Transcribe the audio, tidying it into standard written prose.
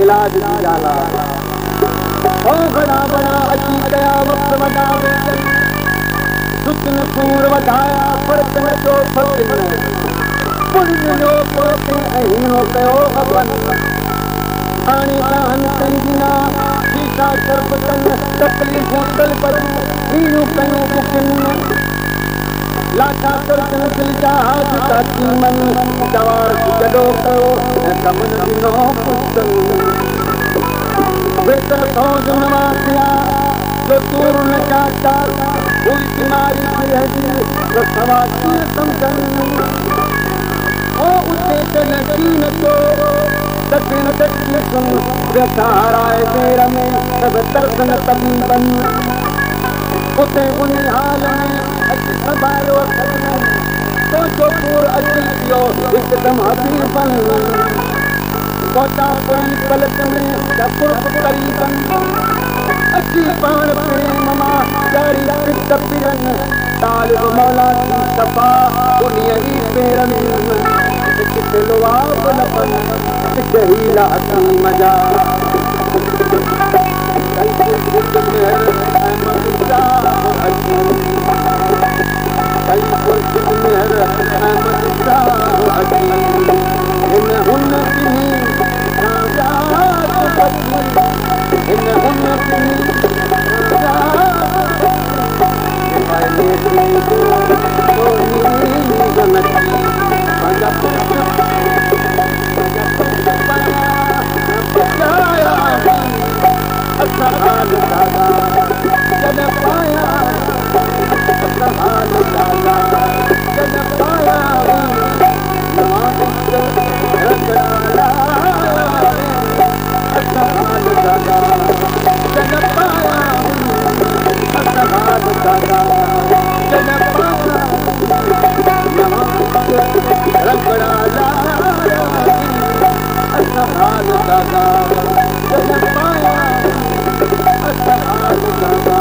इलाज जी ॻाल्हि आहे घणा घणा अची कया वक़्त वॾा सुतन सूर वधाया फ़र्क़ न थियो पुण्य पोते ऐं हीरो कयो हाणे कान कंदिना सीसा शरबतनि तकलीफ़ूं तलबनि हीरो कयूं बुकिन लाठा करजन दिल जा हाथ साथी मन सवार जॾो कयो ऐं कमन ॾिनो पुस्तन वेतन फौज नवासिया जो तूर न चाहता हुई बीमारी रहती तो सवा कीअं सम्झनि ओ उते त यकीन तो तकन तकलीफ़ुन वेठा हाराए देर में सभु तरसन तबीबन उते उन हाल में संभालियो तो जो पूर अची वियो हिकदमि हबीबन पहुता पूरी पलक में कुर्ब करीबन अची पाण प्रेम मां जारी पिट पिरन तालिब मौला जी सफ़ा उन्हीअ ई पेरन किथे लुआब लपन किथे हीला हकीम जा Daga